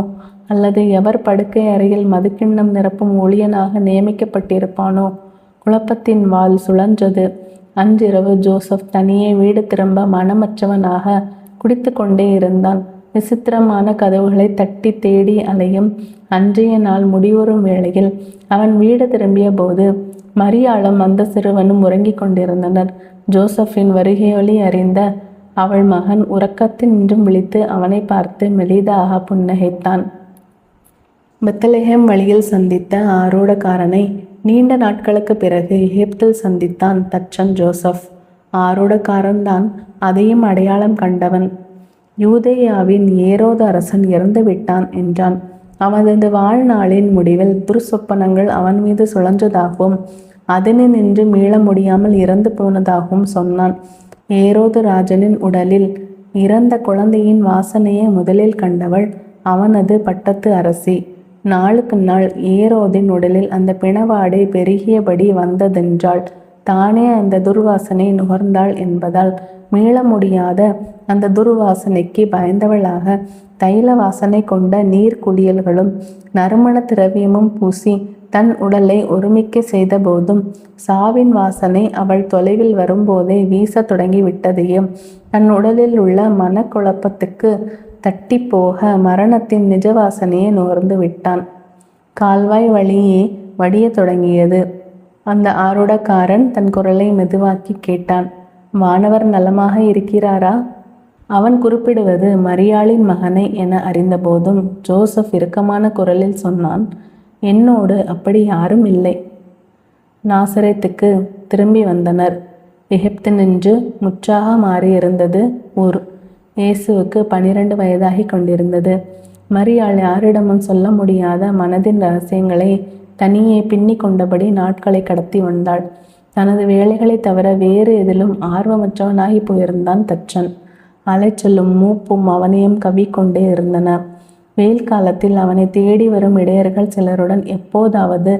அல்லது எவர் படுக்கை அறையில் மதுக்கிண்ணம் நிரப்பும் ஊழியனாக நியமிக்கப்பட்டிருப்பானோ? குழப்பத்தின் வாள் சுழன்றது. அன்றிரவு ஜோசப் தனியே வீடு திரும்ப மனமற்றவனாக குடித்து கொண்டே இருந்தான். விசித்திரமான கதவுகளை தட்டி தேடி அலையும் அன்றைய நாள் முடிவுறும் வேளையில் அவன் வீடு திரும்பிய போது மரியாளும் அந்த சிறுவனும் உறங்கிக் கொண்டிருந்தனர். ஜோசப்பின் வருகையொலி அறிந்த அவள் மகன் உறக்கத்தில் நின்றும் விழித்து அவனை பார்த்து மெலிதாக புன்னகைத்தான். பெத்லகேம் வழியில் சந்தித்த ஆரூடக்காரனை நீண்ட நாட்களுக்கு பிறகு எகிப்தில் சந்தித்தான் தச்சன் ஜோசப். ஆரூடக்காரன்தான், அதையும் அடையாளம் கண்டவன். யூதேயாவின் ஏரோது அரசன் இறந்து விட்டான் என்றான். அவனது வாழ்நாளின் முடிவில் துர்சொப்பனங்கள் அவன் மீது சுழன்றதாகவும் அதனின்று மீள முடியாமல் இறந்து போனதாகவும் சொன்னான். ஏரோது ராஜனின் உடலில் இறந்த குழந்தையின் வாசனையை முதலில் கண்டவள் அவனது பட்டத்து அரசி. நாளுக்கு நாள் ஏரோதின் உடலில் அந்த பிணவாடை பெருகியபடி வந்ததென்றாள். தானே அந்த துர்வாசனை நுகர்ந்தாள் என்பதால் மீள முடியாத அந்த துர்வாசனைக்கு பயந்தவளாக தைல வாசனை கொண்ட நீர் குளியல்களும் நறுமண திரவியமும் பூசி தன் உடலை ஒருமிக்க செய்த போதும் சாவின் வாசனை அவள் தொலைவில் வரும்போதே வீச தொடங்கி விட்டதையும் தன் உடலில் உள்ள மனக்குழப்பத்துக்கு தட்டி போக மரணத்தின் நிஜ வாசனையை நுகர்ந்து விட்டான். கால்வாய் வழியே வடிய தொடங்கியது. அந்த ஆரூடக்காரன் தன் குரலை மெதுவாக்கி கேட்டான். வானவர் நலமாக இருக்கிறாரா? அவன் குறிப்பிடுவது மரியாளின் மகனை என அறிந்தபோதும் ஜோசப் இறுக்கமான குரலில் சொன்னான், என்னோடு அப்படி யாரும் இல்லை. நாசரேத்துக்கு திரும்பி வந்தனர். எகிப்து நின்று முற்றாக மாறியிருந்தது ஊர். இயேசுவுக்கு 12 வயதாகி கொண்டிருந்தது. மரியாள் யாரிடமும் சொல்ல முடியாத மனதின் ரகசியங்களை தனியே பின்னி கொண்டபடி நாட்களை கடத்தி வந்தாள். தனது வேலைகளை தவிர வேறு எதிலும் ஆர்வமற்றவனாகி போயிருந்தான் தச்சன். அலைச்சலும் மூப்பும் அவனையும் கவிக்கொண்டே இருந்தன. வெயில் காலத்தில் அவனை தேடி வரும் இடையர்கள் சிலருடன் எப்போதாவது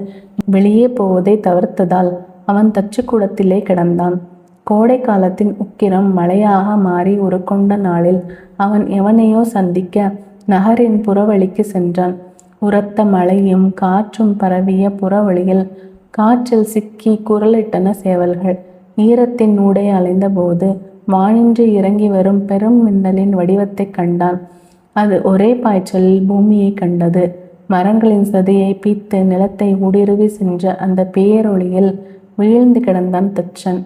வெளியே போவதை தவிர்த்ததால் அவன் தச்சுக்கூடத்திலே கிடந்தான். கோடை காலத்தின் உக்கிரம் மழையாக மாறி உருக்கொண்ட நாளில் அவன் எவனையோ சந்திக்க நகரின் புறவழிக்கு சென்றான். உரத்த மழையும் காற்றும் பரவிய புறவழியில் காற்றில் சிக்கி குரலிட்டன சேவல்கள். ஈரத்தின் ஊடே அலைந்த போது வானின்று இறங்கி வரும் பெரும் மின்னலின் வடிவத்தை கண்டான். அது ஒரே பாய்ச்சலில் பூமியை கண்டது. மரங்களின் சதையை பீத்து நிலத்தை ஊடுருவி சென்ற அந்த பேரொளியில் வீழ்ந்து கிடந்தான் தச்சன்.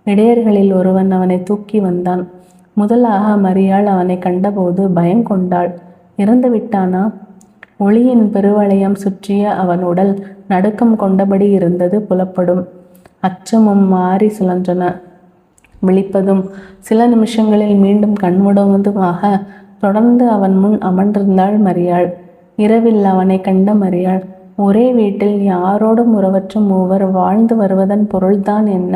இடையர்களில் ஒருவன் அவனை தூக்கி வந்தான். முதலாக மரியாள் அவனை கண்டபோது பயம் கொண்டாள். இறந்து விட்டானா? ஒளியின் பெருவளையம் சுற்றிய அவன் உடல் நடுக்கம் கொண்டபடி இருந்தது புலப்படும். அச்சமும் மாறி சுழன்றன. விழிப்பதும் சில நிமிஷங்களில் மீண்டும் கண்முடுவதுமாக தொடர்ந்து அவன் முன் அமர்ந்திருந்தாள் மரியாள். இரவில் அவனை கண்ட மரியாள் ஒரே வீட்டில் யாரோடும் உறவற்ற மூவர் வாழ்ந்து வருவதன் பொருள்தான் என்ன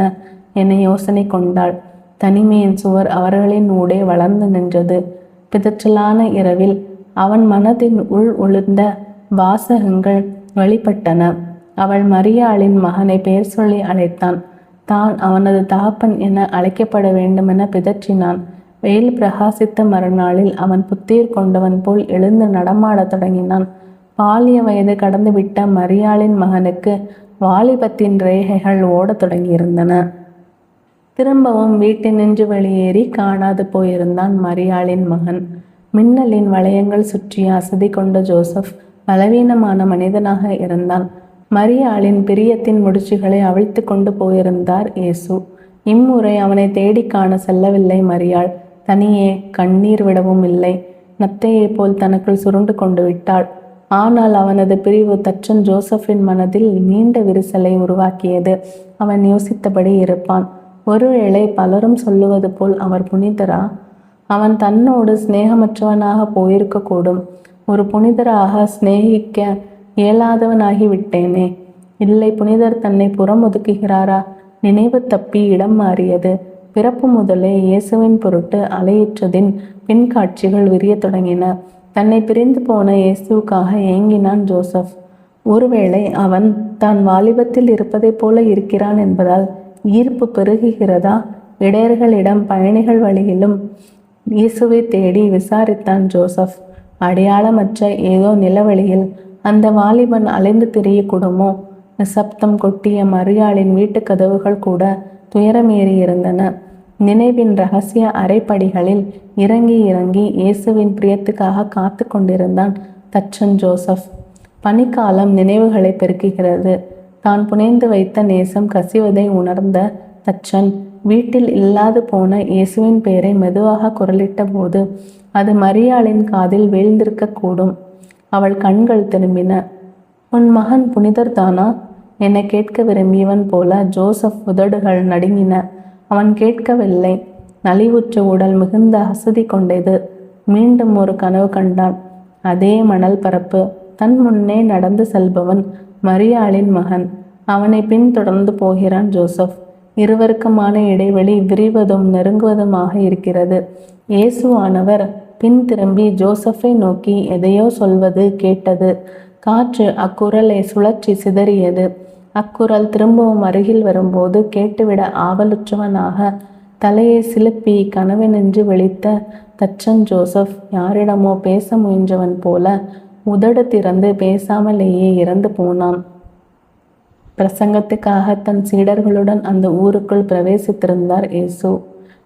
என யோசனை கொண்டாள். தனிமையின் சுவர் அவர்களின் ஊடே வளர்ந்து நின்றது. பிதற்றலான இரவில் அவன் மனதின் உள் உளுர்ந்த வாசகங்கள் வெளிப்பட்டன. அவள் மரியாளின் மகனை பெயர் சொல்லி அழைத்தான். தான் அவனது தகப்பன் என அழைக்கப்பட வேண்டுமென பிதற்றினான். வெயில் பிரகாசித்த மறுநாளில் அவன் புத்துயிர் கொண்டவன் போல் எழுந்து நடமாடத் தொடங்கினான். பாலிய வயது கடந்துவிட்ட மரியாளின் மகனுக்கு வாலிபத்தின் ரேகைகள் ஓடத் தொடங்கியிருந்தன. திரும்பவும் வீட்டினின்று வெளியேறி காணாது போயிருந்தான் மரியாளின் மகன். மின்னலின் வளையங்கள் சுற்றிய அசதி கொண்ட ஜோசப் பலவீனமான மனிதனாக இருந்தான். மரியாளின் பிரியத்தின் முடிச்சுகளை அவிழ்த்து கொண்டு போயிருந்தார் இயேசு. இம்முறை அவனை தேடி காண செல்லவில்லை மரியாள். தனியே கண்ணீர் விடவும் இல்லை. நத்தையை போல் தனக்குள் சுருண்டு கொண்டு விட்டாள். ஆனால் அவனது பிரிவு தச்சன் ஜோசப்பின் மனதில் நீண்ட விரிசலை உருவாக்கியது. அவன் யோசித்தபடி இருப்பான். ஒருவேளை பலரும் சொல்லுவது போல் அவர் புனிதரா? அவன் தன்னோடு சிநேகமற்றவனாக போயிருக்கக்கூடும். ஒரு புனிதராக சிநேகிக்க இயலாதவனாகி விட்டேனே. இல்லை, புனிதர் தன்னை புறமுதுக்குகிறாரா? நினைவு தப்பி இடம் மாறியது. பிறப்பு முதலே இயேசுவின் பொருட்டு அலையுற்றதின் பின்காட்சிகள் விரிய தொடங்கின. தன்னை பிரிந்து போன இயேசுவுக்காக ஏங்கினான் ஜோசப். ஒருவேளை அவன் தான் வாலிபத்தில் இருப்பதைப் போல இருக்கிறான் என்பதால் ஈர்ப்பு பெருகுகிறதா? இடையர்களிடம் பயணிகள் வழியிலும் இயேசுவை தேடி விசாரித்தான் ஜோசப். அடையாளமற்ற ஏதோ நிலவழியில் அந்த வாலிபன் அலைந்து திரியக்கூடுமோ? நிசப்தம் கொட்டிய மரியாளின் வீட்டு கதவுகள் கூட துயரமேறி இருந்தன. நினைவின் இரகசிய அரைப்படிகளில் இறங்கி இறங்கி இயேசுவின் பிரியத்துக்காக காத்து கொண்டிருந்தான் தச்சன் ஜோசப். பனிக்காலம் நினைவுகளை பெருக்குகிறது. தான் புனைந்து வைத்த நேசம் கசிவதை உணர்ந்த தச்சன் வீட்டில் இல்லாது போன இயேசுவின் பெயரை மெதுவாக குரலிட்ட போது அது மரியாளின் காதில் வீழ்ந்திருக்கக்கூடும். அவள் கண்கள் திரும்பின. உன் மகன் புனிதர் தானா என கேட்க விரும்பியவன் போல ஜோசப் உதடுகள் நடுங்கின. அவன் கேட்கவில்லை. நலிவுற்ற உடல் மிகுந்த அசதி கொண்டது. மீண்டும் ஒரு கனவு கண்டான். அதே மணல் பரப்பு. தன் முன்னே நடந்து செல்பவன் மரியாளின் மகன். அவனை பின்தொடர்ந்து போகிறான் ஜோசப். இருவருக்குமான இடைவெளி விரிவதும் நெருங்குவதுமாக இருக்கிறது. இயேசுவானவர் பின் திரும்பி ஜோசப்பை நோக்கி எதையோ சொல்வது கேட்டது. காற்று அக்குரலை சுழற்றி சிதறியது. அக்குரல் திரும்பவும் அருகில் வரும்போது கேட்டுவிட ஆவலுற்றவனாக தலையை சிலுப்பி கனவினின்று விழித்த தச்சன் ஜோசப் யாரிடமோ பேச முயன்றவன் போல உதடு திறந்து பேசாமலேயே இறந்து போனான். பிரசங்கத்துக்காக தன் சீடர்களுடன் அந்த ஊருக்குள் பிரவேசித்திருந்தார் இயேசு.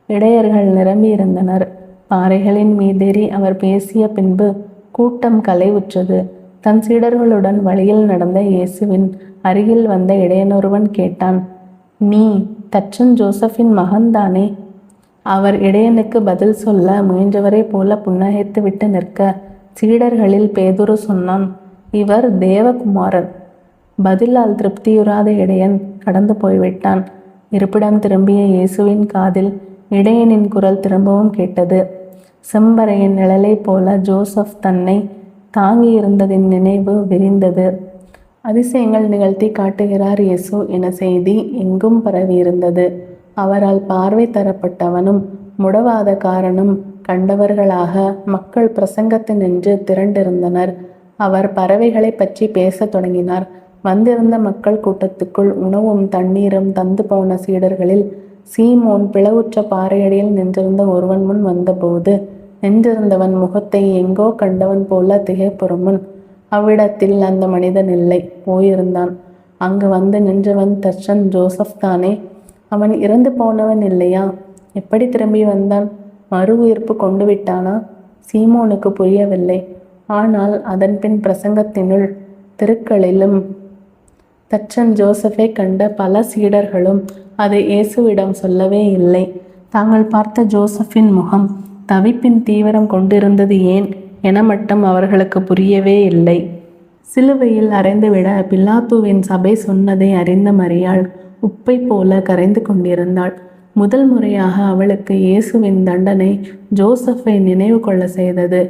இடையர்கள் நிரம்பியிருந்தனர். பாறைகளின் மீதேறி அவர் பேசிய பின்பு கூட்டம் கலைவுற்றது. தன் சீடர்களுடன் வழியில் நடந்த இயேசுவின் அருகில் வந்த இடையனொருவன் கேட்டான், நீ தச்சன் ஜோசப்பின் மகன்தானே? அவர் இடையனுக்கு பதில் சொல்ல முயன்றவரை போல புன்னகைத்து விட்டு நிற்க சீடர்களில் பேதுரு சொன்னான், இவர் தேவகுமாரன். பதிலால் திருப்தியுறாத இடையன் கடந்து போய்விட்டான். இருப்பிடம் திரும்பிய இயேசுவின் காதில் இடையனின் குரல் திரும்பவும் கேட்டது. செம்பறையின் நிழலை போல ஜோசப் தன்னை தாங்கியிருந்ததின் நினைவு விரிந்தது. அதிசயங்கள் நிகழ்த்தி காட்டுகிறார் இயேசு என செய்தி எங்கும் பரவியிருந்தது. அவரால் பார்வை தரப்பட்டவனும் முடவாதக்காரனும் கண்டவர்களாக மக்கள் பிரசங்கத்தினின்று திரண்டிருந்தனர். அவர் பறவைகளை பற்றி பேசத் தொடங்கினார். வந்திருந்த மக்கள் கூட்டத்துக்குள் உணவும் தண்ணீரும் தந்து போன சீடர்களில் சீமோன் பிளவுற்ற பாறையடியில் நின்றிருந்த ஒருவன் முன் வந்தபோது நின்றிருந்தவன் முகத்தை எங்கோ கண்டவன் போல திகைப்புறுமுன் அவ்விடத்தில் அந்த மனிதன் இல்லை, போயிருந்தான். அங்கு வந்து நின்றவன் தச்சன் ஜோசப் தானே? அவன் இறந்து போனவன் இல்லையா? எப்படி திரும்பி வந்தான்? மறு உயிர்ப்பு கொண்டு விட்டானா? சீமோனுக்கு புரியவில்லை. ஆனால் அதன் பின் பிரசங்கத்தினுள் தெருக்களிலும் தச்சன் ஜோசப்பை கண்ட பல சீடர்களும் அதை இயேசுவிடம் சொல்லவே இல்லை. தாங்கள் பார்த்த ஜோசப்பின் முகம் தவிப்பின் தீவிரம் கொண்டிருந்தது ஏன் என மட்டும் அவர்களுக்கு புரியவே இல்லை. சிலுவையில் அறைந்துவிட பிலாத்துவின் சபை சொன்னதை அறிந்த மரியாள் உப்பை போல கரைந்து கொண்டிருந்தாள். முதல் முறையாக அவளுக்கு இயேசுவின் தண்டனை ஜோசப்பை நினைவு கொள்ள செய்தது.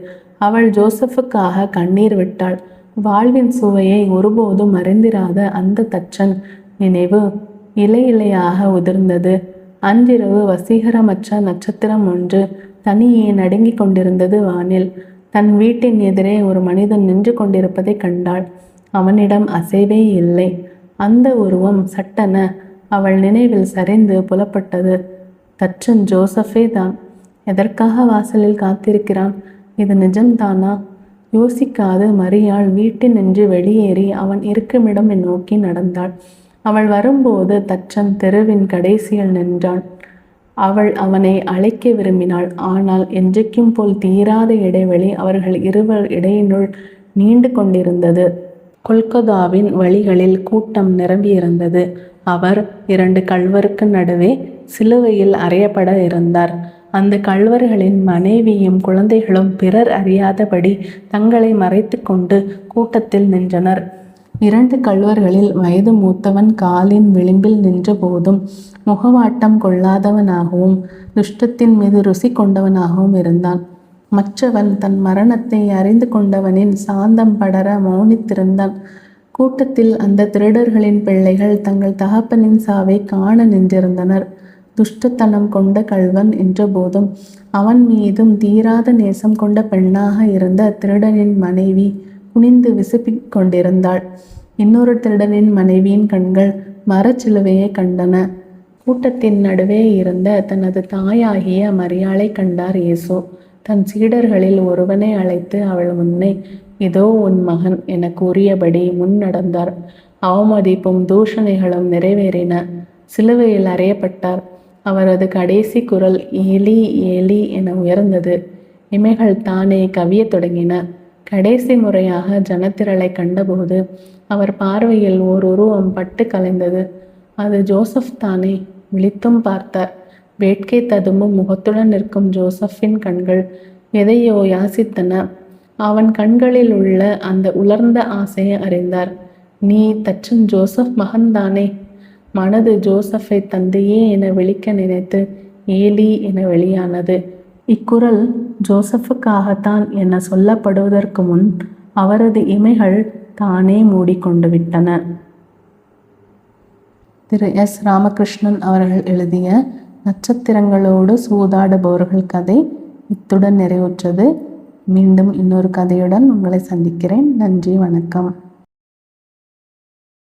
அவள் ஜோசப்புக்காக கண்ணீர் விட்டாள். வாழ்வின் சுவையை ஒருபோதும் அறிந்திராத அந்த தச்சன் நினைவு இலை இலையாக உதிர்ந்தது. அன்றிரவு வசீகரமற்ற நட்சத்திரம் ஒன்று தனியே நடுங்கிக் கொண்டிருந்தது வானில். தன் வீட்டின் எதிரே ஒரு மனிதன் நின்று கொண்டிருப்பதை கண்டாள். அவனிடம் அசைவே இல்லை. அந்த உருவம் சட்டென அவள் நினைவில் சரிந்து புலப்பட்டது. தச்சன் ஜோசப்பே தான். எதற்காக வாசலில் காத்திருக்கிறான்? இது நிஜம்தானா? யோசிக்காது மரியாள் வீட்டினின்று வெளியேறி அவன் இருக்குமிடம் நோக்கி நடந்தாள். அவள் வரும்போது தச்சன் தெருவின் கடைசியில் நின்றான். அவள் அவனை அழைக்க விரும்பினாள். ஆனால் என்றைக்கும் போல் தீராத இடைவெளி அவர்கள் இருவர் இடையினுள் நீண்டு கொண்டிருந்தது. கொல்கத்தாவின் வழிகளில் கூட்டம் நிரம்பியிருந்தது. அவர் 2 கள்வருக்கு நடுவே சிலுவையில் அறையப்பட இருந்தார். அந்த கள்வர்களின் மனைவியும் குழந்தைகளும் பிறர் அறியாதபடி தங்களை மறைத்து கொண்டு கூட்டத்தில் நின்றனர். 2 கள்வர்களில் வயது மூத்தவன் காலின் விளிம்பில் நின்ற போதும் முகவாட்டம் கொள்ளாதவனாகவும் துஷ்டத்தின் மீது ருசி கொண்டவனாகவும் இருந்தான். மற்றவன் தன் மரணத்தை அறிந்து கொண்டவனின் சாந்தம் படர மௌனித்திருந்தான். கூட்டத்தில் அந்த திருடர்களின் பிள்ளைகள் தங்கள் தகப்பனின் சாவை காண நின்றிருந்தனர். துஷ்டத்தனம் கொண்ட கள்வன் என்ற போதும் அவன் மீதும் தீராத நேசம் கொண்ட பெண்ணாக இருந்த திருடனின் மனைவி குனிந்து விசுப்பிக் கொண்டிருந்தாள். இன்னொரு திருடனின் மனைவியின் கண்கள் மரச்சிலுவையை கண்டன. கூட்டத்தின் நடுவே இருந்த தனது தாயாகிய மரியாளை கண்டார் இயேசு. தன் சீடர்களில் ஒருவனை அழைத்து அவள் முன்னே, இதோ உன் மகன் என கூறியபடி முன் நடந்தார். அவமதிப்பும் தூஷணைகளும் நிறைவேறின. சிலுவையில் அறையப்பட்டார். அவரது கடைசி குரல் ஏலி ஏலி என உயர்ந்தது. இமைகள் தானே கவியத் தொடங்கின. கடைசி முறையாக ஜனத்திரளை கண்டபோது அவர் பார்வையில் ஓர் உருவம் பட்டு கலைந்தது. அது ஜோசப் தானே. விழித்தும் பார்த்தார். வேட்கை ததும்பும் முகத்துடன் நிற்கும் ஜோசப்பின் கண்கள் எதையோ யாசித்தன. அவன் கண்களில் உள்ள அந்த உலர்ந்த ஆசையை அறிந்தார். நீ தச்சன் ஜோசப் மகன்தானே. மனது ஜோசப்பை தந்தையே என விழிக்க நினைத்து ஏலி என வெளியானது. இக்குரல் ஜோசப்புக்காகத்தான் என சொல்லப்படுவதற்கு முன் அவரது இமைகள் தானே மூடிக்கொண்டு விட்டன. திரு எஸ். ராமகிருஷ்ணன் அவர்கள் எழுதிய நட்சத்திரங்களோடு சூதாடுபவர்கள் கதை இத்துடன் நிறைவுற்றது. மீண்டும் இன்னொரு கதையுடன் உங்களை சந்திக்கிறேன். நன்றி, வணக்கம்.